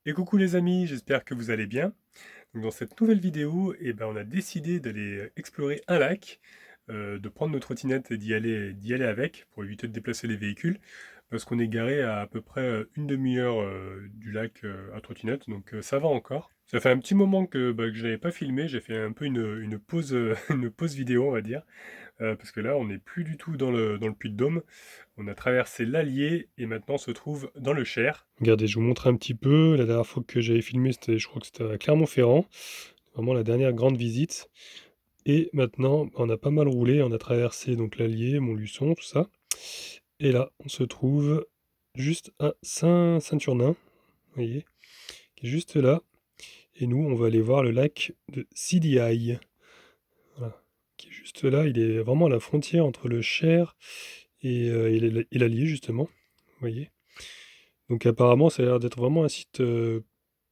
Et coucou les amis, j'espère que vous allez bien. Donc dans cette nouvelle vidéo, on a décidé d'aller explorer un lac, de prendre notre trottinette et d'y aller avec pour éviter de déplacer les véhicules, parce qu'on est garé à peu près une demi-heure du lac à trottinette, donc ça va encore. Ça fait un petit moment que je n'avais pas filmé, j'ai fait un peu une pause, une pause vidéo on va dire, parce que là on n'est plus du tout dans le Puy-de-Dôme. On a traversé l'Allier et maintenant on se trouve dans le Cher. Regardez, je vous montre un petit peu. La dernière fois que j'avais filmé, je crois que c'était à Clermont-Ferrand. Vraiment la dernière grande visite. Et maintenant, on a pas mal roulé. On a traversé donc l'Allier, Montluçon, tout ça. Et là, on se trouve juste à Saint-Turnin, vous voyez, qui est juste là. Et nous, on va aller voir le lac de Sidi Aï. Voilà, qui est juste là. Il est vraiment à la frontière entre le Cher et l'Allier, justement. Vous voyez. Donc apparemment, ça a l'air d'être vraiment un site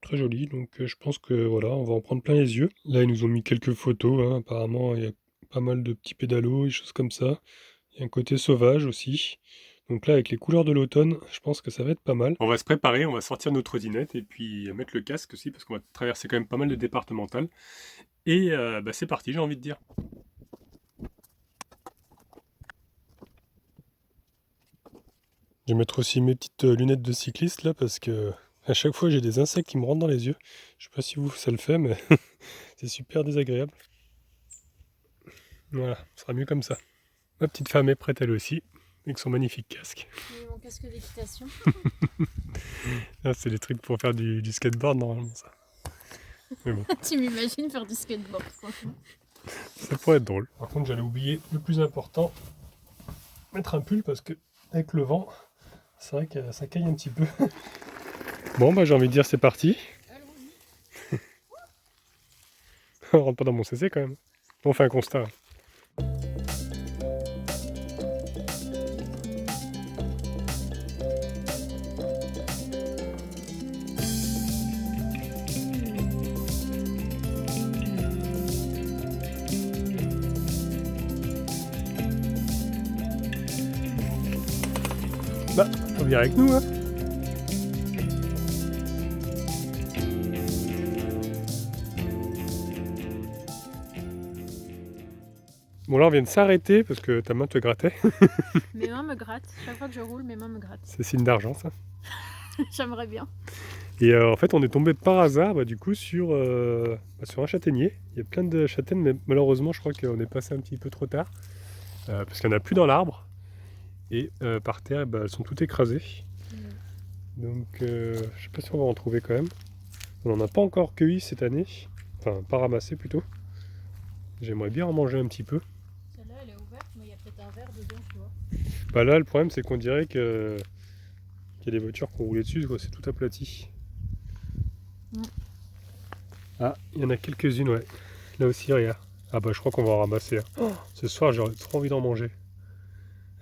très joli. Donc je pense que voilà, on va en prendre plein les yeux. Là, ils nous ont mis quelques photos, hein. Apparemment, il y a pas mal de petits pédalos, des choses comme ça. Il y a un côté sauvage aussi. Donc là, avec les couleurs de l'automne, je pense que ça va être pas mal. On va se préparer, on va sortir notre trottinette et puis mettre le casque aussi parce qu'on va traverser quand même pas mal de départementales. Et c'est parti, j'ai envie de dire. Je vais mettre aussi mes petites lunettes de cycliste là parce que à chaque fois j'ai des insectes qui me rentrent dans les yeux. Je sais pas si vous ça le fait mais c'est super désagréable. Voilà, ce sera mieux comme ça. Ma petite femme est prête elle aussi avec son magnifique casque. Et mon casque d'équitation. Ah, c'est les trucs pour faire du skateboard normalement ça. Mais bon, Tu m'imagines faire du skateboard, franchement. ça pourrait être drôle. Par contre j'allais oublier le plus important, mettre un pull parce que avec le vent, c'est vrai que ça caille un petit peu. Bon bah j'ai envie de dire c'est parti. Allons-y. On rentre pas dans mon CC quand même. On fait un constat. Bah, faut venir avec nous hein. Bon là on vient de s'arrêter parce que ta main te grattait. Mes mains me grattent. Chaque fois que je roule, mes mains me grattent. C'est signe d'argent ça. J'aimerais bien. Et en fait on est tombé par hasard du coup sur un châtaignier. Il y a plein de châtaignes mais malheureusement je crois qu'on est passé un petit peu trop tard. Parce qu'il n'y en a plus dans l'arbre. Et par terre elles sont toutes écrasées. Donc je sais pas si on va en trouver quand même. On n'en a pas encore cueilli cette année. Enfin pas ramassé plutôt. J'aimerais bien en manger un petit peu. Celle-là, elle est ouverte, mais il y a peut-être un verre dedans, tu vois. Bah là le problème c'est qu'on dirait qu'il y a des voitures qui ont roulé dessus, quoi. C'est tout aplati. Ah, il y en a quelques-unes, ouais. Là aussi, regarde. Ah bah je crois qu'on va en ramasser, hein. Oh, ce soir j'aurais trop envie d'en manger.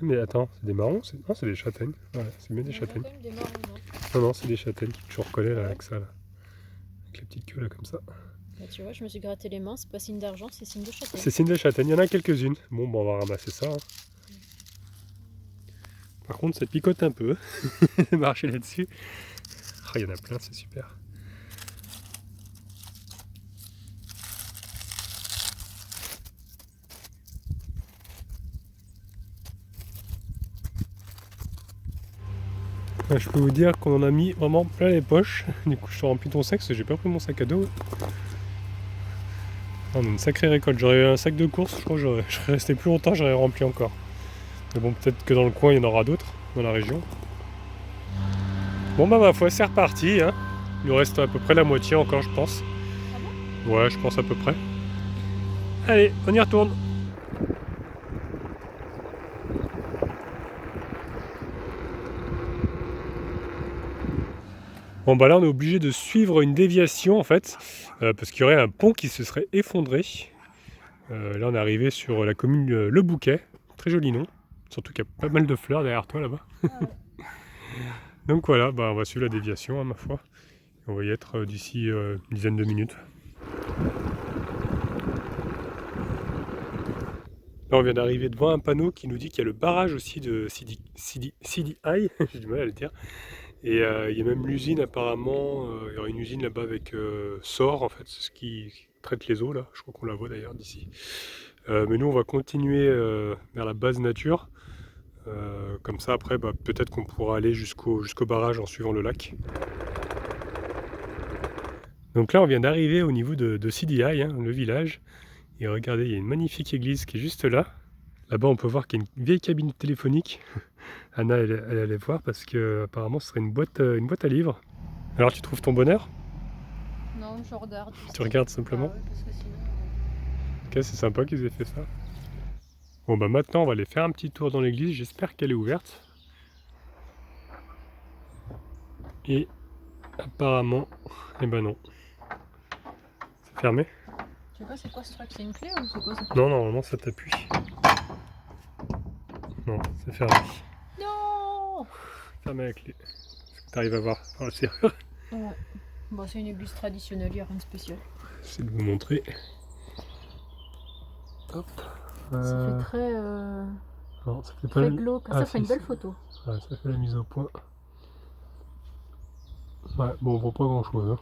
Mais attends, c'est des marrons? Non, c'est des châtaignes. Voilà, c'est bien des Il y en a châtaignes. quand même des marrons, non? Non, c'est des châtaignes que je reconnais là Ouais. avec ça là. Avec les petites queues là comme ça. Bah, tu vois, je me suis gratté les mains. C'est pas signe d'argent, c'est signe de châtaigne. C'est signe de châtaigne, il y en a quelques-unes. Bon, bah on va ramasser ça, hein. Par contre, ça picote un peu. Marcher là-dessus. Ah, il y en a plein, c'est super. Je peux vous dire qu'on en a mis vraiment plein les poches. Du coup, je te remplis ton sac parce que j'ai pas pris mon sac à dos. On a une sacrée récolte. J'aurais eu un sac de course, je crois que je serais resté plus longtemps, j'aurais rempli encore. Mais bon, peut-être que dans le coin, il y en aura d'autres, dans la région. Bon, bah, ma foi, c'est reparti, hein. Il nous reste à peu près la moitié encore, je pense. Ah bon? Ouais, je pense à peu près. Allez, on y retourne. Bon bah là on est obligé de suivre une déviation en fait, parce qu'il y aurait un pont qui se serait effondré. Là on est arrivé sur la commune Le Bouquet, très joli nom, surtout qu'il y a pas mal de fleurs derrière toi là-bas. Ah ouais. Donc voilà, bah, on va suivre la déviation hein, ma foi. On va y être d'ici une dizaine de minutes. Là on vient d'arriver devant un panneau qui nous dit qu'il y a le barrage aussi de Sidi Aï, j'ai du mal à le dire. Et il y a même l'usine apparemment, il y aura une usine là-bas avec SOR en fait, c'est ce qui traite les eaux là, je crois qu'on la voit d'ailleurs d'ici. Mais nous on va continuer vers la base nature, comme ça après bah, peut-être qu'on pourra aller jusqu'au barrage en suivant le lac. Donc là on vient d'arriver au niveau de CDI, hein, le village, et regardez il y a une magnifique église qui est juste là. Là-bas on peut voir qu'il y a une vieille cabine téléphonique. Anna elle allait voir parce que apparemment ce serait une boîte à livres. Alors tu trouves ton bonheur? Non, je regarde. Tu regardes simplement? Bah ouais, parce que sinon... Ok, c'est sympa qu'ils aient fait ça. Bon bah maintenant on va aller faire un petit tour dans l'église, j'espère qu'elle est ouverte. Et apparemment, eh ben non. C'est fermé? Je sais pas, c'est quoi ce truc? C'est une clé ou c'est quoi ça? Non, normalement ça t'appuie. Non, c'est fermé. Non! Fermé la clé. Est-ce que t'arrives à voir par la serrure? Ouais. Bon, c'est une église traditionnelle, y a rien de spécial. J'essaie de vous montrer. Hop. Ça fait très... Non, ça fait pas très la... glauque. Ah, Ça fait si, une belle si. photo. Ouais, ça fait la mise au point. Ouais, bon, on voit pas grand chose. Hein.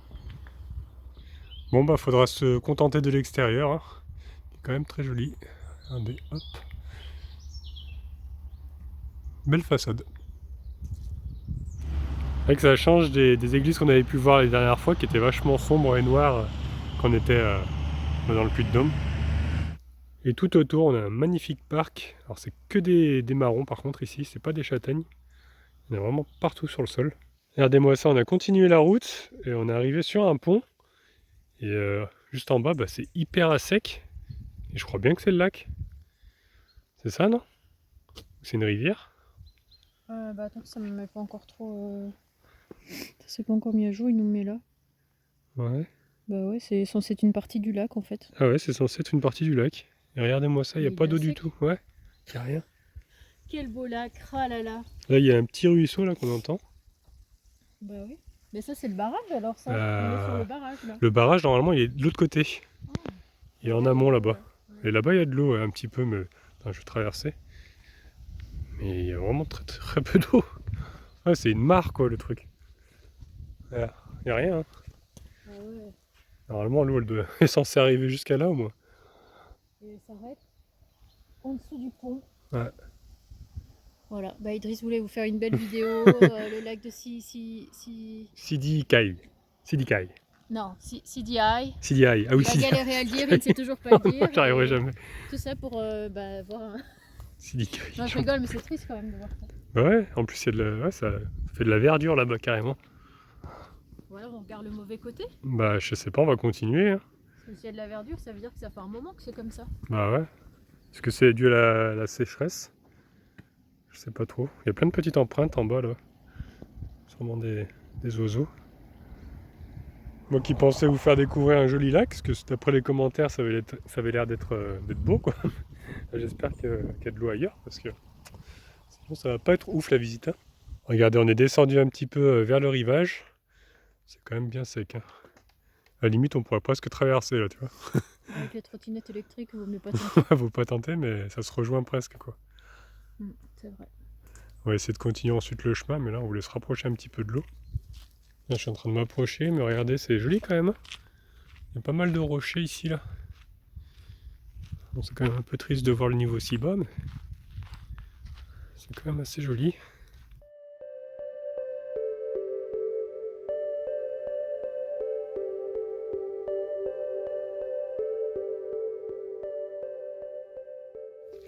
Bon, bah, faudra se contenter de l'extérieur. Hein. C'est quand même très joli. Regardez, hop. Belle façade. C'est vrai que ça change des églises qu'on avait pu voir les dernières fois, qui étaient vachement sombres et noires quand on était dans le Puy-de-Dôme. Et tout autour, on a un magnifique parc. Alors, c'est que des marrons par contre ici, c'est pas des châtaignes. Il y en a vraiment partout sur le sol. Regardez-moi ça, on a continué la route et on est arrivé sur un pont. Et juste en bas, bah, c'est hyper à sec. Et je crois bien que c'est le lac. C'est ça, non? C'est une rivière? Bah attends, ça me met pas encore trop... C'est pas encore mis à jour, il nous met là. Ouais. Bah ouais, c'est censé être une partie du lac en fait. Ah ouais, c'est censé être une partie du lac. Et regardez-moi ça, il n'y a Il est pas bien d'eau du sec. tout. Ouais, il n'y a rien. Quel beau lac, ah là là. Là, il y a un petit ruisseau là qu'on entend. Bah oui. Mais ça c'est le barrage alors ça. On est sur le barrage là. Le barrage, normalement, il est de l'autre côté. Oh. Il est en Ouais, amont il y a de là-bas. l'eau, là. Et là-bas, il y a de l'eau, ouais, un petit peu, mais enfin, je vais traverser. Mais il y a vraiment très, très peu d'eau. Ouais, c'est une mare quoi le truc. Il n'y a rien. Hein. Ah ouais. Normalement, l'eau est censée arriver jusqu'à là au moins. Et ça s'arrête en dessous du pont. Ouais. Voilà, bah Idriss voulait vous faire une belle vidéo, le lac de Sidi Kai. Sidi Kai. Non, CDI. Sidi Ai. Ah oui, Il a Sidi Ai. galéré à le dire, il ne sait toujours pas le dire. Non, j'arriverai jamais. Tout ça pour bah, voir un... Sidi Kai. Non, je rigole, mais c'est triste quand même de voir ça. Bah ouais, en plus, il y a de la... ouais, ça fait de la verdure là-bas carrément. Voilà, on regarde le mauvais côté. Bah, je sais pas, on va continuer. Hein. Parce que s'il y a de la verdure, ça veut dire que ça fait un moment que c'est comme ça. Bah ouais. Est-ce que c'est dû à la sécheresse? Je sais pas trop. Il y a plein de petites empreintes en bas là. Sûrement des oiseaux. Moi qui pensais vous faire découvrir un joli lac, parce que d'après les commentaires, ça avait l'air d'être beau quoi. J'espère qu'il y a de l'eau ailleurs, parce que sinon ça va pas être ouf la visite. Hein. Regardez, on est descendu un petit peu vers le rivage. C'est quand même bien sec. Hein. À la limite, on pourrait presque traverser là, tu vois. Avec les trottinettes électriques, vaut mieux pas tenter. Faut pas tenter, mais ça se rejoint presque quoi. C'est vrai. On va essayer de continuer ensuite le chemin, mais là on voulait se rapprocher un petit peu de l'eau. Là, je suis en train de m'approcher, mais regardez, c'est joli quand même. Il y a pas mal de rochers ici là. Bon, c'est quand même un peu triste de voir le niveau si bas, mais c'est quand même assez joli.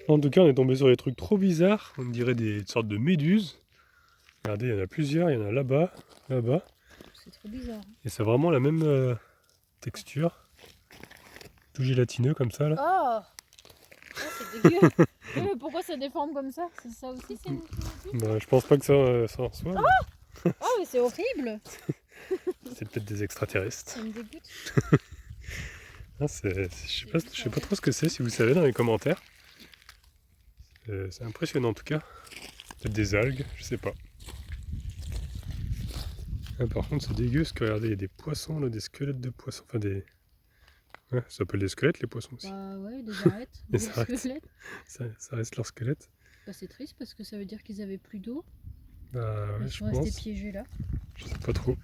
En tout cas, on est tombé sur des trucs trop bizarres. On dirait des sortes de méduses. Regardez, il y en a plusieurs. Il y en a là-bas, là-bas. C'est trop bizarre. Et c'est vraiment la même texture. Tout gélatineux comme ça là. Oh, c'est dégueu. Mais pourquoi ça déforme comme ça? C'est ça aussi, c'est une... Bah, je pense pas que ça en soit. Oh, mais c'est horrible. C'est peut-être des extraterrestres. Ça me dégoûte. Ah, je sais pas trop ce que c'est, si vous savez dans les commentaires. C'est impressionnant en tout cas. Peut-être des algues, je sais pas. Ah, par contre c'est dégueu parce que regardez, il y a des poissons là, des squelettes de poissons. Enfin des... Ouais, ça s'appelle des squelettes les poissons aussi. Bah ouais, des arêtes, Des des arêtes. squelettes. Ça reste leur squelette. Bah c'est triste parce que ça veut dire qu'ils avaient plus d'eau. Bah ouais, Ils je sont restés pense. piégés là. Je sais pas trop.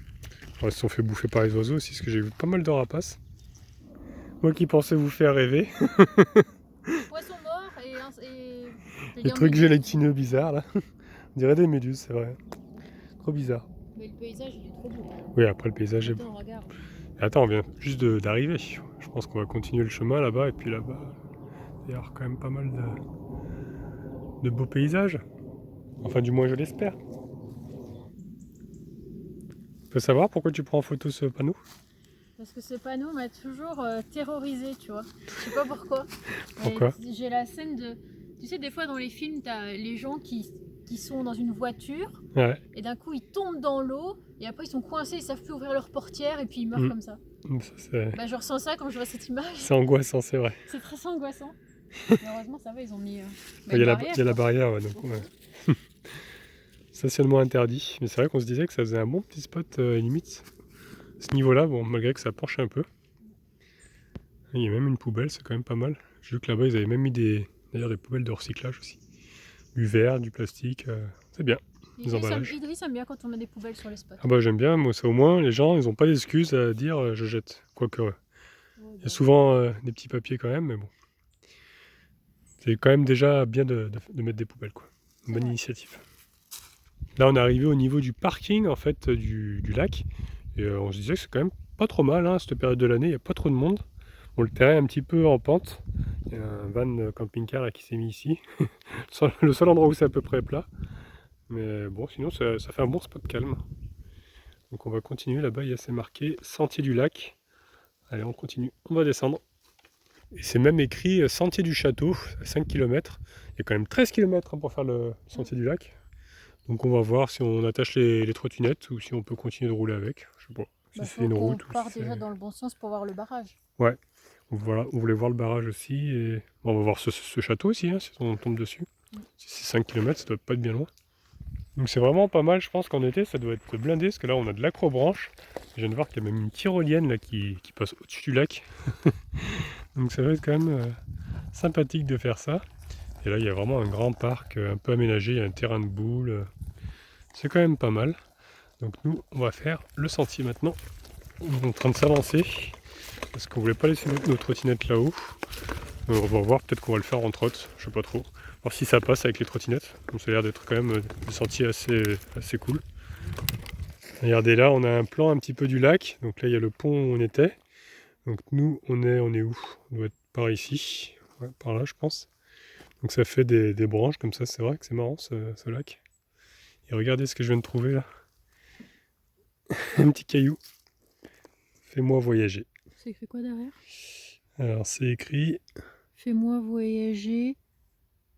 Ils se sont fait bouffer par les oiseaux aussi, parce que j'ai vu pas mal de rapaces. Moi qui pensais vous faire rêver. Poisson mort et je vais Les dire trucs méduse. gélatineux bizarres là. On dirait des méduses, c'est vrai. Trop bizarre. Mais le paysage il est trop beau. Oui, après le paysage est beau. Attends, regarde. Attends, on vient juste d'arriver. Je pense qu'on va continuer le chemin là-bas, et puis là-bas, il y aura quand même pas mal de beaux paysages. Enfin, du moins, je l'espère. Tu peux savoir pourquoi tu prends en photo ce panneau? Parce que ce panneau m'a toujours terrorisé, tu vois. Je sais pas pourquoi. Mais Pourquoi? j'ai la scène de. Tu sais, des fois dans les films, t'as les gens qui sont dans une voiture Ouais. et d'un coup ils tombent dans l'eau et après ils sont coincés, ils savent plus ouvrir leur portière et puis ils meurent Mm. comme ça. Ça, c'est Bah, je ressens ça quand je vois cette image. c'est angoissant, c'est vrai. C'est très angoissant. Mais heureusement, ça va, ils ont mis Il y une a barrière. il y a la Quoi. barrière, ouais, donc ouais. Stationnement interdit. Mais c'est vrai qu'on se disait que ça faisait un bon petit spot, limite. À ce niveau-là, bon, malgré que ça penche un peu. Il y a même une poubelle, c'est quand même pas mal. J'ai vu que là-bas, ils avaient même mis d'ailleurs des poubelles de recyclage aussi. Du verre, du plastique, c'est bien, les emballages. Idriss aime bien quand on met des poubelles sur les spots. Ah bah j'aime bien, moi ça au moins, les gens, ils n'ont pas d'excuses à dire je jette. Quoique, Ouais, il y a bah, souvent des petits papiers quand même, mais bon. C'est quand même déjà bien de mettre des poubelles, quoi. c'est Bonne vrai. initiative. Là, on est arrivé au niveau du parking, en fait, du lac. Et on se disait que c'est quand même pas trop mal, hein, cette période de l'année, il n'y a pas trop de monde. Bon, le terrain est un petit peu en pente. Il y a un van camping-car là, qui s'est mis ici. Le seul endroit où c'est à peu près plat. Mais bon, sinon, ça fait un bon spot calme. Donc on va continuer, là-bas, il y a c'est marqué Sentier du lac. Allez, on continue, on va descendre. Et c'est même écrit Sentier du château, à 5 km. Il y a quand même 13 km pour faire le Sentier du lac. Donc on va voir si on attache les trottinettes ou si on peut continuer de rouler avec. Je sais pas si Bah, c'est faut une qu'on route ou si parte déjà c'est... dans le bon sens pour voir le barrage. Ouais, voilà, on voulait voir le barrage aussi. Et bon, on va voir ce château aussi, hein, si on tombe dessus. Si c'est 5 km, ça doit pas être bien loin. Donc c'est vraiment pas mal, je pense qu'en été ça doit être blindé, parce que là on a de l'acrobranche. Je viens de voir qu'il y a même une tyrolienne là, qui passe au-dessus du lac. Donc ça va être quand même sympathique de faire ça. Et là il y a vraiment un grand parc un peu aménagé, il y a un terrain de boules. C'est quand même pas mal. Donc nous on va faire le sentier maintenant. On est en train de s'avancer, parce qu'on voulait pas laisser nos trottinettes là-haut. On va voir, peut-être qu'on va le faire en trotte, je sais pas trop. Voir si ça passe avec les trottinettes. Donc ça a l'air d'être quand même des sentiers assez cool. Regardez là, on a un plan un petit peu du lac. Donc là, il y a le pont où on était. Donc nous, on est où? On doit être par ici. Ouais, par là, je pense. Donc ça fait des branches comme ça. C'est vrai que c'est marrant ce lac. Et regardez ce que je viens de trouver là. Un petit caillou. Fais-moi voyager. C'est écrit quoi derrière? Alors c'est écrit. Fais-moi voyager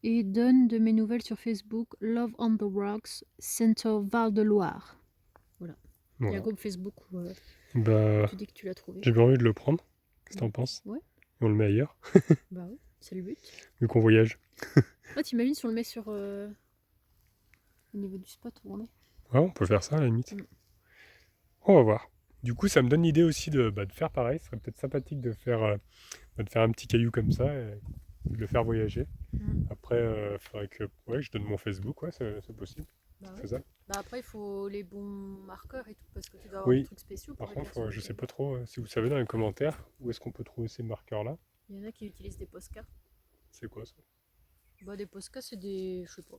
et donne de mes nouvelles sur Facebook. Love on the Rocks, Center Val-de-Loire. Voilà. Il y a un Voilà. groupe Facebook où Bah, tu dis que tu l'as trouvé. j'ai bien envie de le prendre. Qu'est-ce que t'en penses? Ouais, Et on le met ailleurs, bah oui, c'est le but. vu qu'on voyage. Ah, t'imagines si on le met sur au niveau du spot où on est? Ouais, on peut faire ça à la limite. Mm. On va voir. Du coup, ça me donne l'idée aussi de faire pareil. Ce serait peut-être sympathique de faire un petit caillou comme ça et de le faire voyager. Mm. Après, il faudrait que je donne mon Facebook, ouais, c'est possible. Bah C'est ouais. faisable. Bah après, il faut les bons marqueurs et tout, parce que tu dois avoir Oui. des trucs spéciaux pour Par écrire contre, sur le je sais caillou. pas trop si vous savez dans les commentaires où est-ce qu'on peut trouver ces marqueurs-là. Il y en a qui utilisent des Posca. C'est quoi ça? Bah des Posca, c'est des... je sais pas.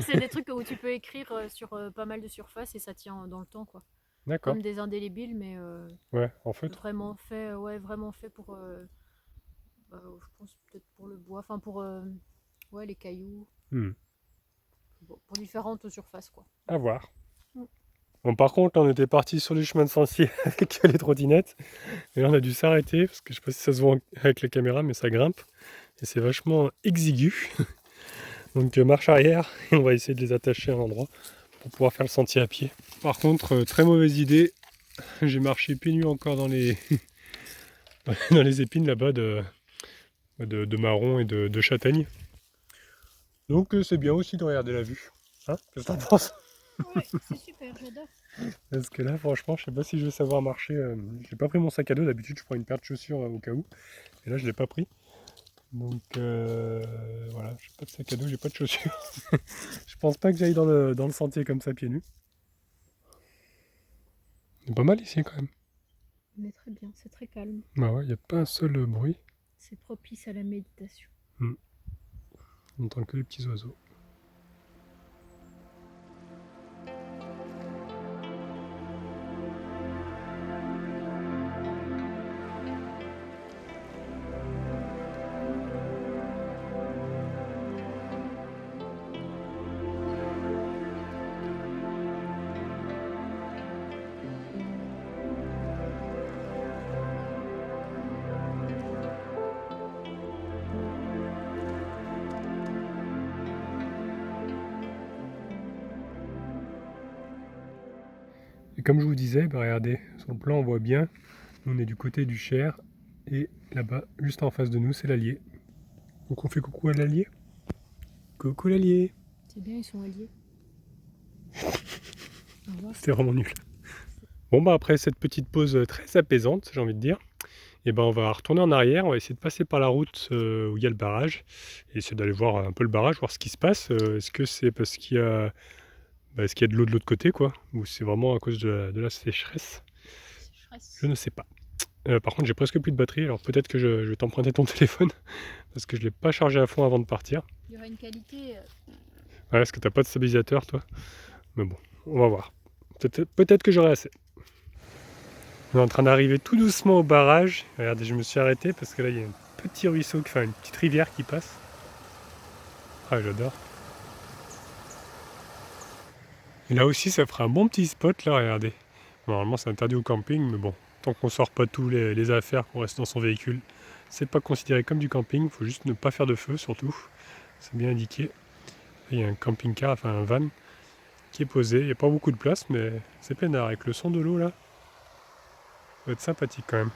C'est des trucs où tu peux écrire sur pas mal de surface et ça tient dans le temps, quoi. D'accord. Comme des indélébiles, mais Ouais, en feutre. vraiment fait pour... bah, je pense peut-être pour le bois, enfin pour ouais, les cailloux, Hmm. bon, pour différentes surfaces, quoi. À voir. Mm. Bon, par contre, là, on était parti sur les chemins de sentier avec les trottinettes. Et là, on a dû s'arrêter, parce que je sais pas si ça se voit avec la caméra, mais ça grimpe. Et c'est vachement exigu. Donc marche arrière, et on va essayer de les attacher à un endroit pour pouvoir faire le sentier à pied. Par contre, très mauvaise idée. J'ai marché pieds nus encore dans les, dans les épines là-bas de marron et de châtaigne. Donc c'est bien aussi de regarder la vue. Hein? Qu'est-ce que t'en penses? Ouais, c'est super, j'adore. Parce que là, franchement, je sais pas si je vais savoir marcher. J'ai pas pris mon sac à dos. D'habitude, je prends une paire de chaussures au cas où. Et là, je l'ai pas pris. Donc voilà, j'ai pas de sac à dos, j'ai pas de chaussures. Je pense pas que j'aille dans le sentier comme ça pieds nus. C'est pas mal ici quand même. On est très bien, c'est très calme. Bah ouais, y a pas un seul bruit. C'est propice à la méditation. On entend que les petits oiseaux. Et comme je vous disais, bah regardez, sur le plan on voit bien, on est du côté du Cher, et là-bas, juste en face de nous, c'est l'Allier. Donc on fait coucou à l'Allier. Coucou l'Allier. C'est bien, ils sont alliés. Au revoir. C'était vraiment nul. Bon bah après cette petite pause très apaisante, j'ai envie de dire, et ben on va retourner en arrière, on va essayer de passer par la route où il y a le barrage, et essayer d'aller voir un peu le barrage, voir ce qui se passe. Est-ce que c'est parce qu'il y a... est-ce qu'il y a de l'eau de l'autre côté, quoi, ou c'est vraiment à cause de la sécheresse? Je ne sais pas. Par contre, j'ai presque plus de batterie, alors peut-être que je vais t'emprunter ton téléphone, parce que je ne l'ai pas chargé à fond avant de partir. Il y aura une qualité. Ouais, est-ce que t'as pas de stabilisateur, toi? Mais bon, on va voir. Peut-être que j'aurai assez. On est en train d'arriver tout doucement au barrage. Regardez, je me suis arrêté parce que là, il y a un petit ruisseau, enfin une petite rivière qui passe. Ah, j'adore. Et là aussi, ça fera un bon petit spot, là, regardez. Normalement, c'est interdit au camping, mais bon, tant qu'on sort pas tous les affaires, qu'on reste dans son véhicule, c'est pas considéré comme du camping. Il faut juste ne pas faire de feu, surtout. C'est bien indiqué. Il y a un camping-car, enfin un van, qui est posé. Il n'y a pas beaucoup de place, mais c'est peinard. Avec le son de l'eau, là, ça va être sympathique quand même.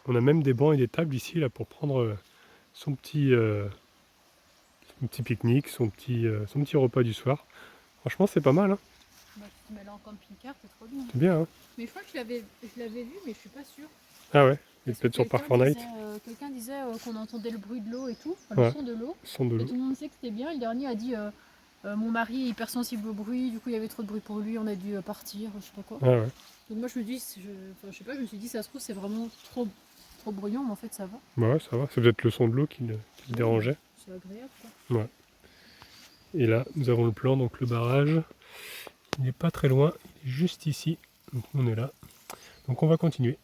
On a même des bancs et des tables ici, là, pour prendre son petit pique-nique, son petit repas du soir. Franchement, c'est pas mal, hein. Bah, tu te mets là en camping-car, c'est trop bien. C'est bien, hein. Mais je crois que je l'avais vu, mais je suis pas sûre. Ah ouais, il est Parce que peut-être sur Park4Night. quelqu'un disait qu'on entendait le bruit de l'eau et tout, Ouais. le son de l'eau. Son de Et l'eau. tout le monde sait que c'était bien. Le dernier a dit mon mari est hypersensible au bruit, du coup il y avait trop de bruit pour lui, on a dû partir, je sais pas quoi. Ah ouais. Donc moi je me dis, je sais pas, je me suis dit ça se trouve c'est vraiment trop bruyant, mais en fait ça va. Bah ouais, ça va. C'est peut-être le son de l'eau qui le dérangeait. C'est agréable quoi. Ouais. Et là, nous avons le plan, donc le barrage. Il n'est pas très loin, il est juste ici. Donc on est là. Donc on va continuer.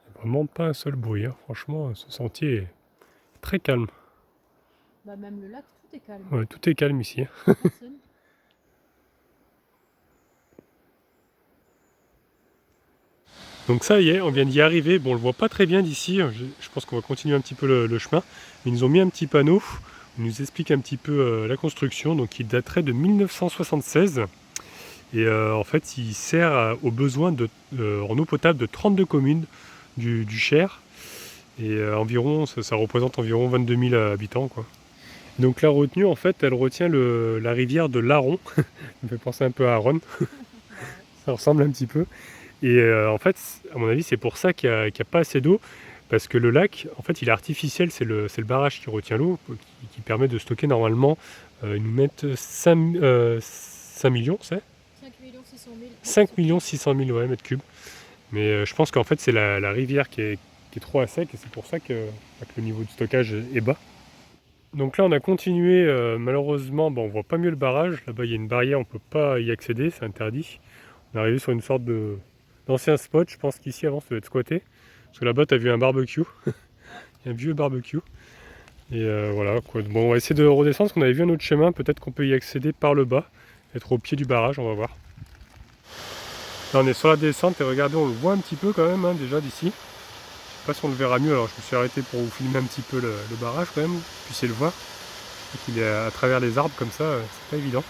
Il n'y a vraiment pas un seul bruit, hein. Franchement, ce sentier est très calme. Bah même le lac, tout est calme. Ouais, tout est calme ici. Personne. Donc ça y est, on vient d'y arriver. Bon, on le voit pas très bien d'ici. Je pense qu'on va continuer un petit peu le chemin. Ils nous ont mis un petit panneau. On nous explique un petit peu la construction. Donc il daterait de 1976. Et en fait, il sert aux besoins en eau potable de 32 communes du Cher. Et environ, ça représente environ 22 000 habitants, quoi. Donc la retenue, en fait, elle retient la rivière de l'Aron. Ça me fait penser un peu à Aaron. Ça ressemble un petit peu. Et en fait, à mon avis, c'est pour ça qu'il n'y a pas assez d'eau. Parce que le lac, en fait, il est artificiel. C'est le barrage qui retient l'eau, qui permet de stocker normalement. Ils nous mettent 5 millions, c'est 5 600 000 ouais, mètres cubes. Mais je pense qu'en fait, c'est la rivière qui est trop à sec. Et c'est pour ça que le niveau de stockage est bas. Donc là, on a continué. Malheureusement, on voit pas mieux le barrage. Là-bas, il y a une barrière, on ne peut pas y accéder. C'est interdit. On est arrivé sur une sorte d'ancien spot. Je pense qu'ici, avant, ça devait être squatté. Parce que là-bas, tu as vu un barbecue. Il y a un vieux barbecue. Et voilà, quoi. Bon, on va essayer de redescendre parce qu'on avait vu un autre chemin. Peut-être qu'on peut y accéder par le bas. Être au pied du barrage, on va voir. Là, on est sur la descente et regardez, on le voit un petit peu quand même, hein, déjà d'ici. Je sais pas si on le verra mieux. Alors, je me suis arrêté pour vous filmer un petit peu le barrage quand même. Vous puissiez le voir. Il est à travers les arbres comme ça, c'est pas évident.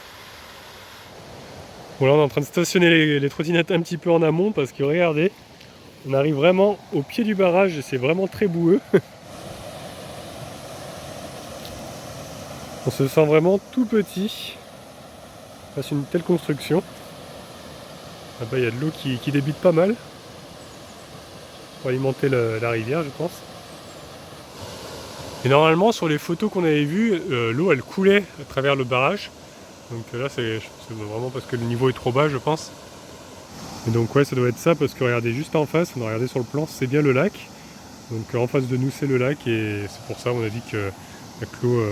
Bon, là, on est en train de stationner les trottinettes un petit peu en amont parce que regardez, on arrive vraiment au pied du barrage et c'est vraiment très boueux. On se sent vraiment tout petit face à une telle construction. Là-bas, il y a de l'eau qui débite pas mal. pour alimenter la rivière, je pense. Et normalement, sur les photos qu'on avait vues, l'eau elle coulait à travers le barrage. Donc là, c'est vraiment parce que le niveau est trop bas, je pense. Et donc ouais, ça doit être ça, parce que regardez, juste en face, on a regardé sur le plan, c'est bien le lac. Donc en face de nous, c'est le lac, et c'est pour ça, on a dit que l'eau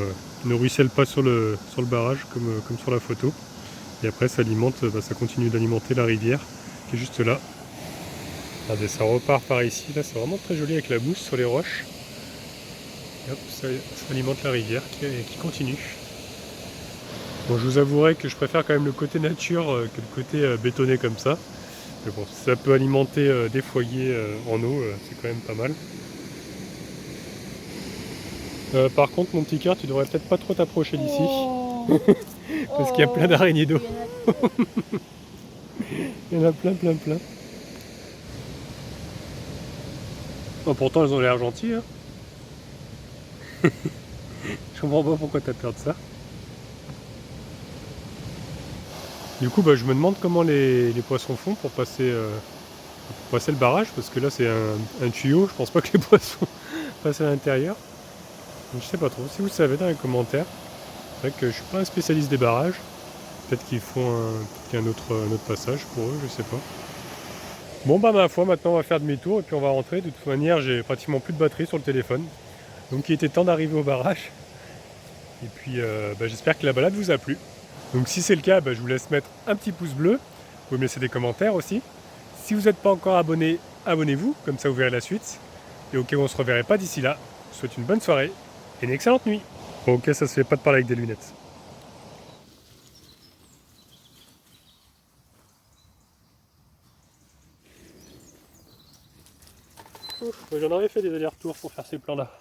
ne ruisselle pas sur le barrage, comme sur la photo. Et après, ça alimente, ça continue d'alimenter la rivière, qui est juste là. Regardez, ça repart par ici, là, c'est vraiment très joli avec la mousse sur les roches. Et hop, ça alimente la rivière qui continue. Bon, je vous avouerai que je préfère quand même le côté nature que le côté bétonné comme ça. Mais bon, si ça peut alimenter des foyers en eau, c'est quand même pas mal. Par contre, mon petit cœur, tu devrais peut-être pas trop t'approcher d'ici. Oh. Parce qu'il y a plein d'araignées d'eau. Il y en a plein. Oh, pourtant, elles ont l'air gentilles. Hein. Je comprends pas pourquoi t'as peur de ça. Du coup, je me demande comment les poissons font pour passer le barrage, parce que là c'est un tuyau, je pense pas que les poissons passent à l'intérieur. Je sais pas trop, si vous le savez dans les commentaires. C'est vrai que je suis pas un spécialiste des barrages. Peut-être qu'il y a un autre passage pour eux, je sais pas. Bon ma foi, maintenant on va faire demi-tour et puis on va rentrer. De toute manière, j'ai pratiquement plus de batterie sur le téléphone. Donc il était temps d'arriver au barrage. Et puis j'espère que la balade vous a plu. Donc si c'est le cas, je vous laisse mettre un petit pouce bleu. Vous pouvez me laisser des commentaires aussi. Si vous n'êtes pas encore abonné, abonnez-vous, comme ça vous verrez la suite. Et au cas où on ne se reverrait pas d'ici là, je vous souhaite une bonne soirée et une excellente nuit. Bon, ok, ça se fait pas de parler avec des lunettes. J'en aurais fait des allers-retours pour faire ces plans-là.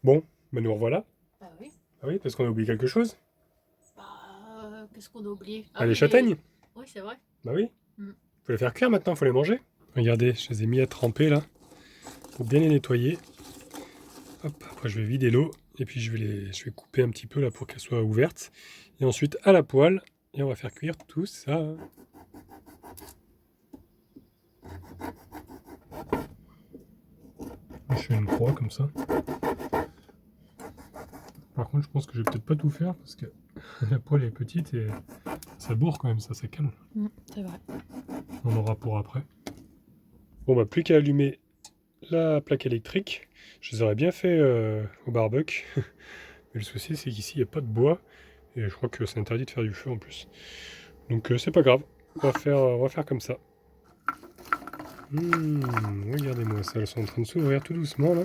Bon, nous revoilà. Ah oui. Ah oui, parce qu'on a oublié quelque chose. Qu'est-ce qu'on a oublié? Les châtaignes. Oui, c'est vrai. Bah oui. Mm. Faut les faire cuire maintenant, faut les manger. Regardez, je les ai mis à tremper là. Faut bien les nettoyer. Hop, après je vais vider l'eau. Et puis je vais couper un petit peu là pour qu'elles soient ouvertes. Et ensuite à la poêle. Et on va faire cuire tout ça. Je fais une croix comme ça. Par contre, je pense que je vais peut-être pas tout faire parce que la poêle est petite et ça bourre quand même, ça calme. C'est vrai. On aura pour après. Bon, plus qu'à allumer la plaque électrique. Je les aurais bien fait au barbecue. Mais le souci, c'est qu'ici, il n'y a pas de bois. Et je crois que c'est interdit de faire du feu en plus. Donc, c'est pas grave. On va faire comme ça. Regardez-moi ça. Elles sont en train de s'ouvrir tout doucement, là.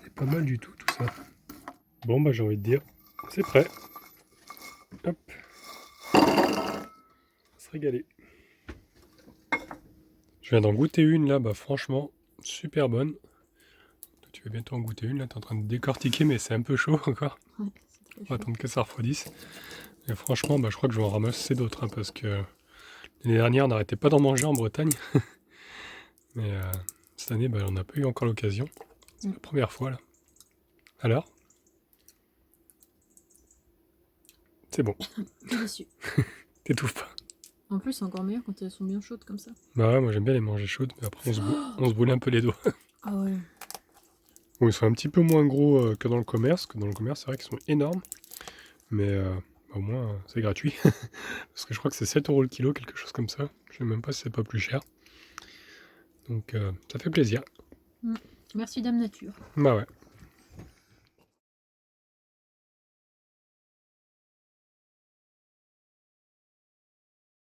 C'est pas mal du tout ça. Bon, j'ai envie de dire, c'est prêt. Hop. On va se régaler. Je viens d'en goûter une, là. Franchement, super bonne. Tu vas bientôt en goûter une, là. T'es en train de décortiquer, mais c'est un peu chaud encore. Ouais, on va attendre que ça refroidisse. Et franchement, je crois que je vais en ramasser d'autres, hein, parce que l'année dernière, on n'arrêtait pas d'en manger en Bretagne. Mais cette année, on n'a pas eu encore l'occasion. C'est la première fois, là. Alors? C'est bon. Délicieux. T'étouffes pas. En plus, c'est encore meilleur quand elles sont bien chaudes comme ça. Bah ouais, moi j'aime bien les manger chaudes, mais après on se brûle un peu les doigts. Ah ouais. Bon, ils sont un petit peu moins gros que dans le commerce, c'est vrai qu'ils sont énormes. Mais au moins, c'est gratuit. Parce que je crois que c'est 7 € le kilo, quelque chose comme ça. Je sais même pas si c'est pas plus cher. Donc ça fait plaisir. Merci Dame Nature. Bah ouais.